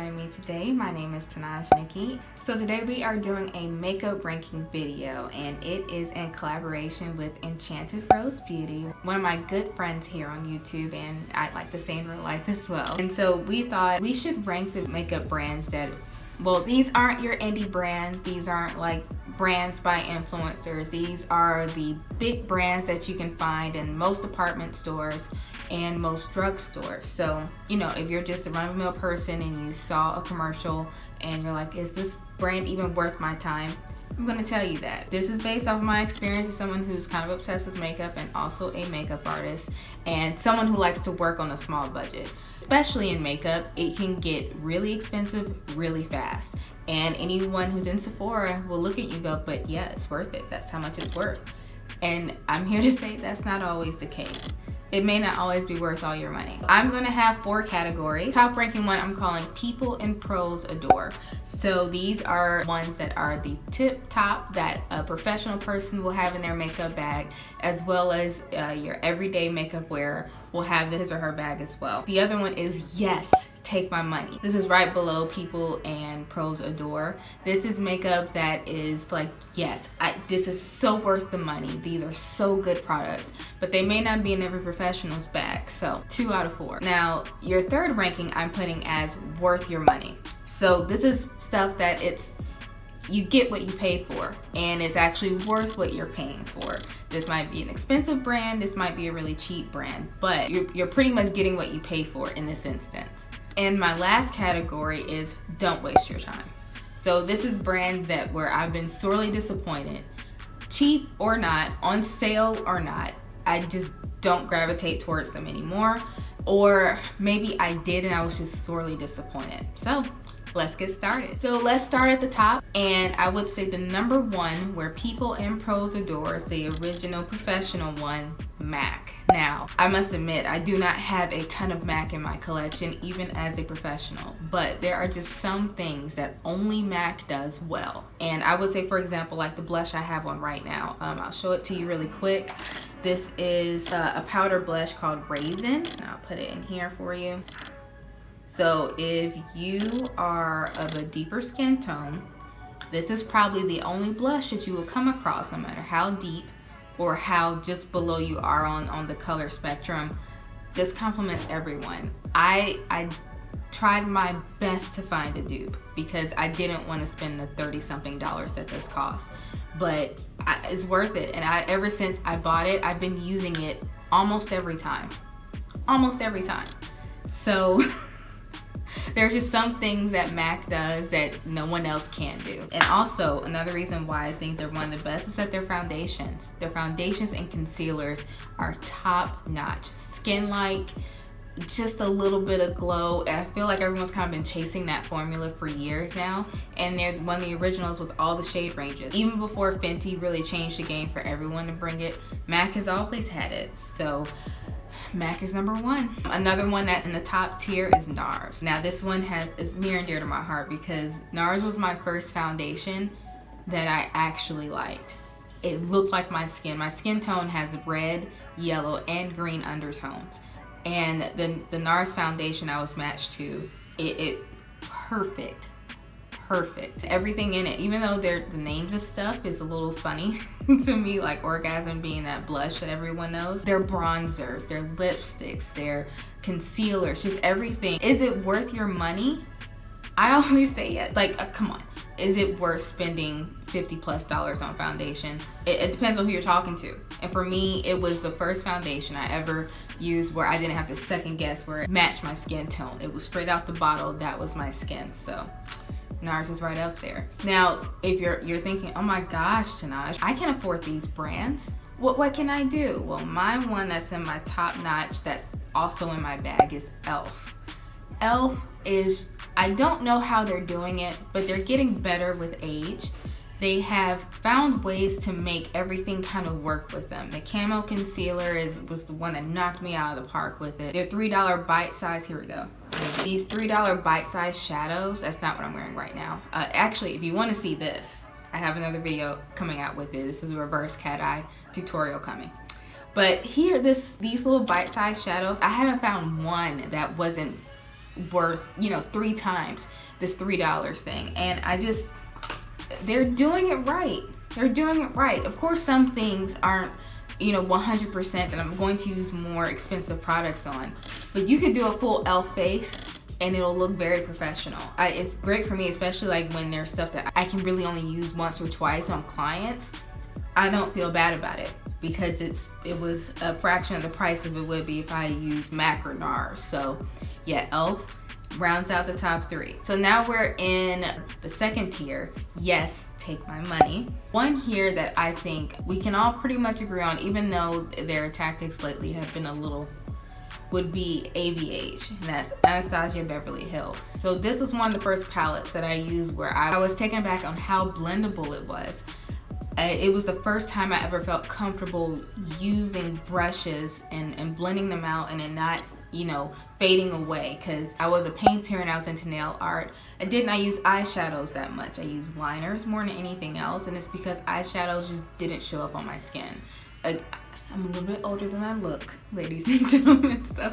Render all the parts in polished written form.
joining me today. My name is Tenaj Nikki. So today we are doing a makeup ranking video, and it is in collaboration with Enchanted Beauty, one of my good friends here on YouTube, and I'd like to say in real life as well. And so we thought we should rank the makeup brands that, well, these aren't your indie brands. These aren't like brands by influencers. These are the big brands that you can find in most department stores and most drugstores. So, you know, if you're just a run-of-the-mill person and you saw a commercial and you're like, is this brand even worth my time? I'm gonna tell you that. This is based off my experience as someone who's kind of obsessed with makeup and also a makeup artist and someone who likes to work on a small budget. Especially in makeup, it can get really expensive really fast. And anyone who's in Sephora will look at you and go, but yeah, it's worth it. That's how much it's worth. And I'm here to say that's not always the case. It may not always be worth all your money. I'm gonna have 4 categories. Top ranking one I'm calling People and Pros Adore. So these are ones that are the tip top that a professional person will have in their makeup bag, as well as your everyday makeup wearer will have his or her bag as well. The other one is Yes, Take My Money. This is right below People and Pros Adore. This is makeup that is like, yes, this is so worth the money. These are so good products, but they may not be in every professional's bag. So 2 out of 4. Now, your third ranking I'm putting as worth your money. So this is stuff that you get what you pay for, and it's actually worth what you're paying for. This might be an expensive brand, this might be a really cheap brand, but you're pretty much getting what you pay for in this instance. And my last category is Don't Waste Your Time. So this is brands where I've been sorely disappointed. Cheap or not, on sale or not, I just don't gravitate towards them anymore. Or maybe I did and I was just sorely disappointed. So let's get started. So let's start at the top, and I would say the number one, where People and Pros adore, is the original professional one, MAC. Now, I must admit, I do not have a ton of MAC in my collection, even as a professional, but there are just some things that only MAC does well. And I would say, for example, like the blush I have on right now. I'll show it to you really quick. This is a powder blush called Razin, and I'll put it in here for you. So if you are of a deeper skin tone, this is probably the only blush that you will come across, no matter how deep or how just below you are on the color spectrum. This compliments everyone. I tried my best to find a dupe because I didn't want to spend the $30-something that this costs, but it's worth it. And ever since I bought it, I've been using it almost every time. So there's just some things that MAC does that no one else can do. And also, another reason why I think they're one of the best is that their foundations and concealers are top notch. Skin-like, just a little bit of glow. I feel like everyone's kind of been chasing that formula for years now, and they're one of the originals with all the shade ranges. Even before Fenty really changed the game for everyone to bring it, MAC has always had it. So MAC is number one. Another one that's in the top tier is Nars. Now this one is near and dear to my heart because Nars was my first foundation that I actually liked. It looked like my skin. My skin tone has red, yellow, and green undertones. And the Nars foundation I was matched to, it perfect. Everything in it, even though the names of stuff is a little funny to me, like Orgasm being that blush that everyone knows. Their bronzers, their lipsticks, their concealers, just everything. Is it worth your money? I always say yes. Like, come on. Is it worth spending $50+ on foundation? It depends on who you're talking to. And for me, it was the first foundation I ever used where I didn't have to second guess, where it matched my skin tone. It was straight out the bottle, that was my skin. So Nars is right up there. Now, if you're thinking, oh my gosh, Tenaj, I can't afford these brands. What can I do? Well, my one that's in my top notch, that's also in my bag, is e.l.f. e.l.f. is, I don't know how they're doing it, but they're getting better with age. They have found ways to make everything kind of work with them. The camo concealer was the one that knocked me out of the park with it. Their $3 bite size, here we go. These $3 bite size shadows, that's not what I'm wearing right now. Actually, if you want to see this, I have another video coming out with it. This is a reverse cat eye tutorial coming. But here, these little bite size shadows, I haven't found one that wasn't worth, you know, 3 times this $3 thing. And they're doing it right. They're doing it right. Of course, some things aren't, you know, 100% that I'm going to use more expensive products on, but you could do a full elf face and it'll look very professional. It's great for me, especially like when there's stuff that I can really only use once or twice on clients. I don't feel bad about it because it was a fraction of the price of it would be if I used MAC or Nars. So yeah, elf rounds out the top 3. So now we're in the second tier. Yes, take my money. One here that I think we can all pretty much agree on, even though their tactics lately have been a little, would be ABH, and that's Anastasia Beverly Hills. So this was one of the first palettes that I used where I was taken back on how blendable it was. It was the first time I ever felt comfortable using brushes and blending them out and then not, you know, fading away, because I was a painter and I was into nail art. I did not use eyeshadows that much. I used liners more than anything else, and it's because eyeshadows just didn't show up on my skin. I'm a little bit older than I look, ladies and gentlemen, so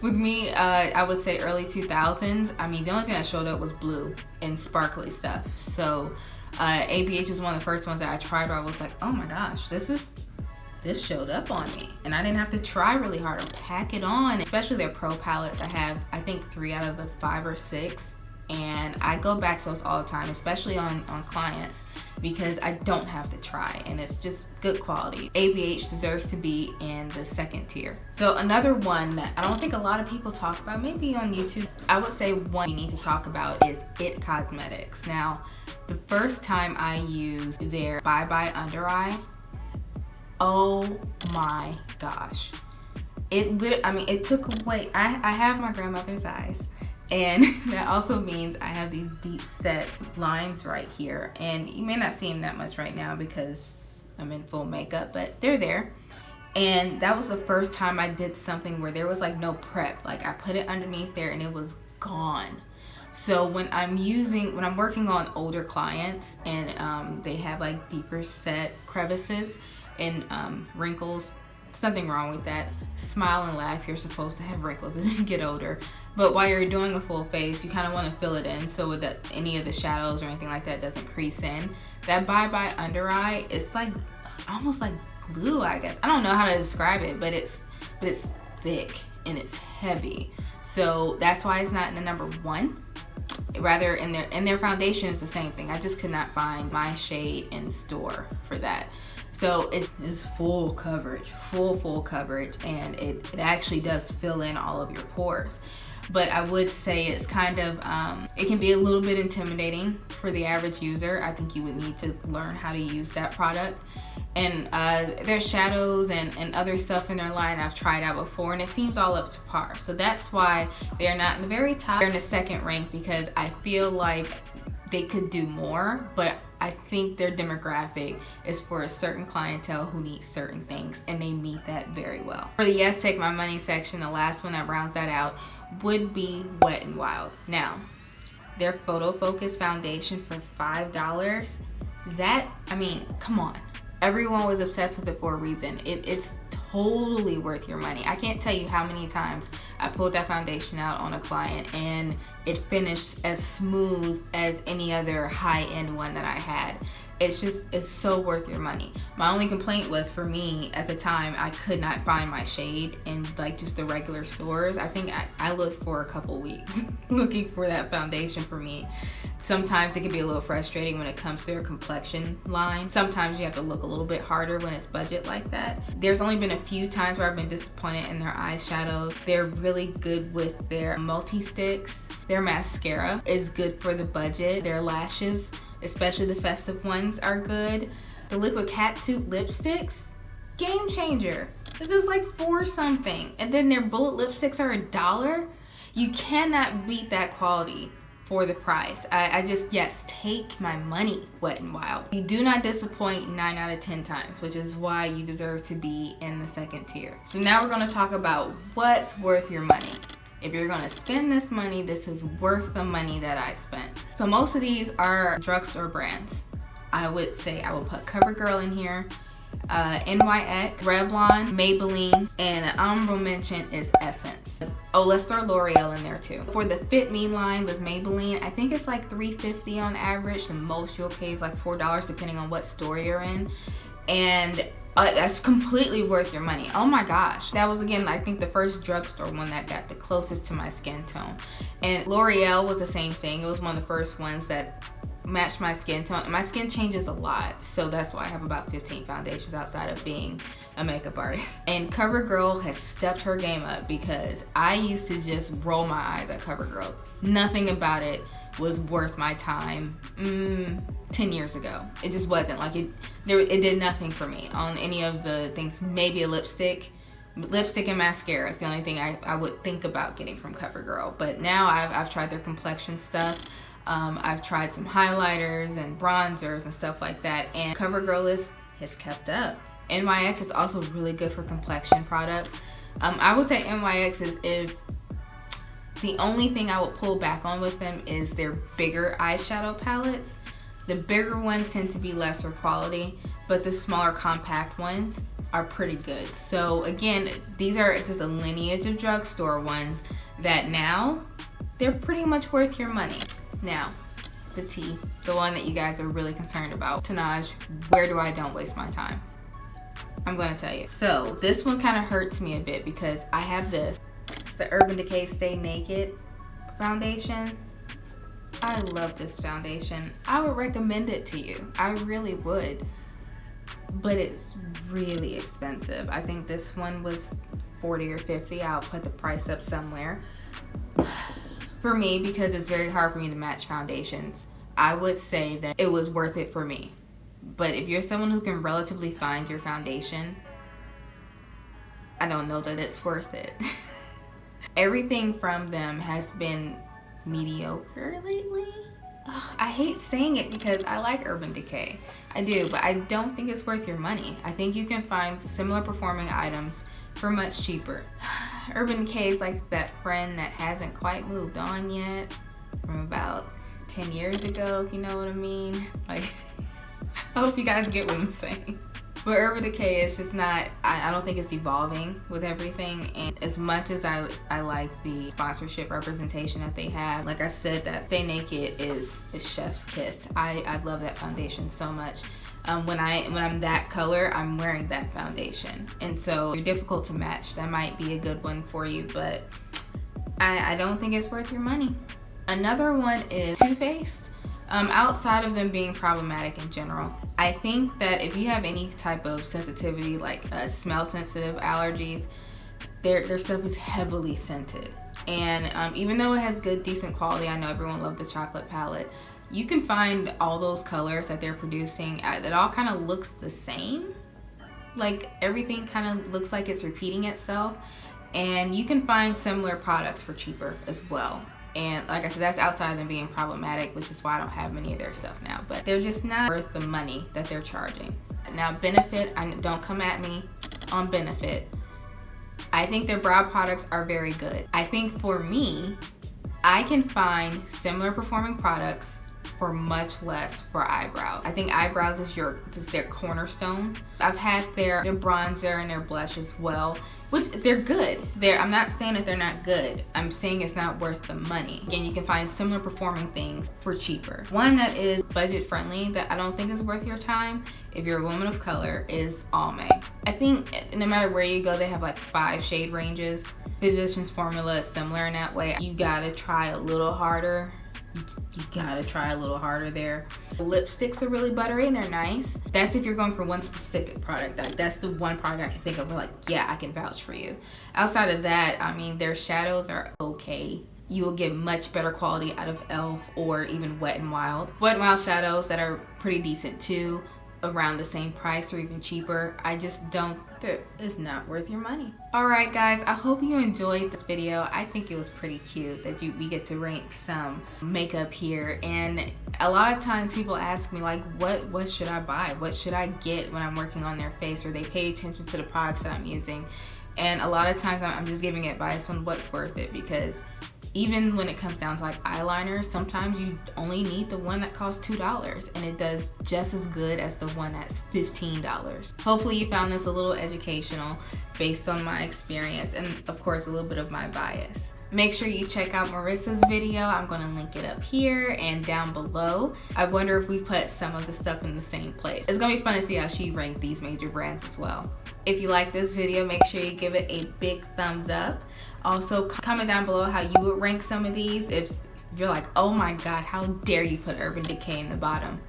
with me, I would say early 2000s, I mean, the only thing that showed up was blue and sparkly stuff. So ABH was one of the first ones that I tried where I was like, oh my gosh, this showed up on me, and I didn't have to try really hard or pack it on. Especially their pro palettes, I have I think 3 out of the 5 or 6, and I go back to those all the time, especially on clients, because I don't have to try and it's just good quality. ABH deserves to be in the second tier. So another one that I don't think a lot of people talk about, maybe on YouTube, I would say one you need to talk about is IT Cosmetics. Now, the first time I used their Bye Bye Under Eye, oh my gosh. It took away, I have my grandmother's eyes, and that also means I have these deep set lines right here, and you may not see them that much right now because I'm in full makeup, but they're there. And that was the first time I did something where there was like no prep. Like I put it underneath there and it was gone. So when I'm working on older clients and they have like deeper set crevices and wrinkles, something wrong with that. Smile and laugh, you're supposed to have wrinkles as you get older. But while you're doing a full face, you kind of want to fill it in so that any of the shadows or anything like that doesn't crease in. That Bye Bye Under Eye, it's like almost like glue, I guess. I don't know how to describe it, but it's thick and it's heavy. So that's why it's not in the number 1. Rather, in their foundation is the same thing. I just could not find my shade in store for that. So it's full coverage, full coverage, and it actually does fill in all of your pores. But I would say it's kind of, it can be a little bit intimidating for the average user. I think you would need to learn how to use that product. And there's shadows and other stuff in their line I've tried out before, and it seems all up to par. So that's why they're not in the very top. They're in the second rank because I feel like they could do more, but I think their demographic is for a certain clientele who needs certain things, and they meet that very well. For the Yes Take My Money section, the last one that rounds that out would be Wet n Wild. Now, their Photo Focus foundation for $5, that, I mean, come on. Everyone was obsessed with it for a reason. It's totally worth your money. I can't tell you how many times I pulled that foundation out on a client and it finished as smooth as any other high-end one that I had. It's so worth your money. My only complaint was, for me at the time, I could not find my shade in like just the regular stores. I think I looked for a couple weeks looking for that foundation for me. Sometimes it can be a little frustrating when it comes to their complexion line. Sometimes you have to look a little bit harder when it's budget like that. There's only been a few times where I've been disappointed in their eyeshadow. They're really good with their multi-sticks. Their mascara is good for the budget. Their lashes, especially the festive ones, are good. The liquid catsuit lipsticks, game changer. This is like $4 something. And then their bullet lipsticks are $1. You cannot beat that quality for the price. I just, yes, take my money, Wet n Wild. You do not disappoint 9 out of 10 times, which is why you deserve to be in the second tier. So now we're gonna talk about what's worth your money. If you're gonna spend this money, this is worth the money that I spent. So most of these are drugstore brands. I would say I will put Covergirl in here. NYX, Revlon, Maybelline, and an honorable mention is Essence. Oh, let's throw L'Oreal in there too. For the Fit Me line with Maybelline, I think it's like $3.50 on average. The most you'll pay is like $4 depending on what store you're in. And that's completely worth your money. Oh my gosh. That was, again, I think the first drugstore one that got the closest to my skin tone. And L'Oreal was the same thing. It was one of the first ones that matched my skin tone. And my skin changes a lot, so that's why I have about 15 foundations outside of being a makeup artist. And Covergirl has stepped her game up, because I used to just roll my eyes at Covergirl. Nothing about it was worth my time 10 years ago. It just wasn't. Like, it did nothing for me on any of the things. Maybe a lipstick and mascara is the only thing I would think about getting from Covergirl. But now I've tried their complexion stuff. I've tried some highlighters and bronzers and stuff like that, and Covergirl has kept up. NYX is also really good for complexion products. I would say NYX is, if the only thing I would pull back on with them is their bigger eyeshadow palettes. The bigger ones tend to be lesser quality, but the smaller compact ones are pretty good. So again, these are just a lineage of drugstore ones that now they're pretty much worth your money. Now, the tea, the one that you guys are really concerned about. Tenaj, where do I don't waste my time? I'm gonna tell you. So this one kind of hurts me a bit because I have this. It's the Urban Decay Stay Naked foundation. I love this foundation. I would recommend it to you. I really would. But it's really expensive. I think this one was $40 or $50. I'll put the price up somewhere. For me, because it's very hard for me to match foundations, I would say that it was worth it for me. But if you're someone who can relatively find your foundation, I don't know that it's worth it. Everything from them has been mediocre lately. Ugh, I hate saying it because I like Urban Decay. I do, but I don't think it's worth your money. I think you can find similar performing items for much cheaper. Urban Decay is like that friend that hasn't quite moved on yet from about 10 years ago, if you know what I mean. Like, I hope you guys get what I'm saying. But Urban Decay is just not, I don't think it's evolving with everything. And as much as I like the sponsorship representation that they have, like I said, that Stay Naked is chef's kiss. I love that foundation so much. When I'm that color, I'm wearing that foundation. And so you're difficult to match. That might be a good one for you, but I don't think it's worth your money. Another one is Too Faced. Outside of them being problematic in general, I think that if you have any type of sensitivity, like smell sensitive allergies, their stuff is heavily scented. And even though it has good, decent quality, I know everyone loved the chocolate palette, you can find all those colors that they're producing. It all kind of looks the same. Like, everything kind of looks like it's repeating itself. And you can find similar products for cheaper as well. And like I said, that's outside of them being problematic, which is why I don't have many of their stuff now. But they're just not worth the money that they're charging. Now, Benefit, don't come at me on Benefit. I think their brow products are very good. I think for me, I can find similar performing products for much less for eyebrows. I think eyebrows is their cornerstone. I've had their bronzer and their blush as well, which they're good. I'm not saying that they're not good. I'm saying it's not worth the money. Again, you can find similar performing things for cheaper. One that is budget friendly that I don't think is worth your time, if you're a woman of color, is Almay. I think no matter where you go, they have like 5 shade ranges. Physicians Formula is similar in that way. You gotta try a little harder. You gotta try a little harder there. The lipsticks are really buttery and they're nice. That's if you're going for one specific product. That's the one product I can think of where, like, yeah, I can vouch for you. Outside of that, I mean, their shadows are okay. You will get much better quality out of e.l.f. or even Wet n Wild. Wet n Wild shadows that are pretty decent too, around the same price or even cheaper. I just don't, it's not worth your money. Alright guys, I hope you enjoyed this video. I think it was pretty cute that we get to rank some makeup here. And a lot of times people ask me, like, what should I buy? What should I get when I'm working on their face? Or they pay attention to the products that I'm using. And a lot of times I'm just giving advice on what's worth it, because Even when it comes down to like eyeliner, sometimes you only need the one that costs $2 and it does just as good as the one that's $15. Hopefully you found this a little educational based on my experience and of course a little bit of my bias. Make sure you check out Marissa's video. I'm going to link it up here and down below. I wonder if we put some of the stuff in the same place. It's going to be fun to see how she ranked these major brands as well. If you like this video, make sure you give it a big thumbs up. Also, comment down below how you would rank some of these. If you're like, oh my god, how dare you put Urban Decay in the bottom.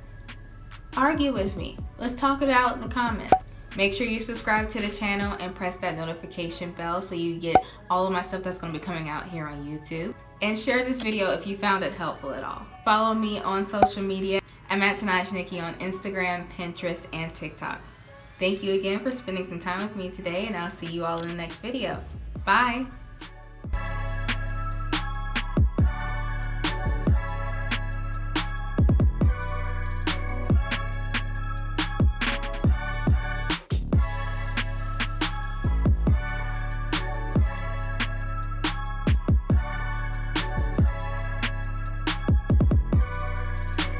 Argue with me. Let's talk it out in the comments. Make sure you subscribe to the channel and press that notification bell so you get all of my stuff that's going to be coming out here on YouTube. And share this video if you found it helpful at all. Follow me on social media. I'm at Tenaj Nikki on Instagram, Pinterest, and TikTok. Thank you again for spending some time with me today, and I'll see you all in the next video. Bye!